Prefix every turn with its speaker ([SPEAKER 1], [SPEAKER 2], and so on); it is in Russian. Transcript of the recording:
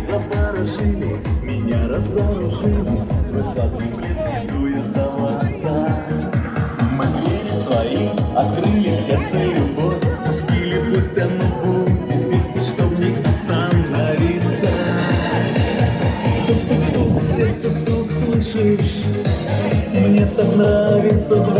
[SPEAKER 1] Запорошили, меня разоружили. Твой сладкий плен, иду я сдаваться. Мы двери свои открыли в сердце любовь. Пустили, пусть оно будет биться, чтоб не остановиться. Тук-тук-тук, сердце стук, слышишь? Мне так нравится звук.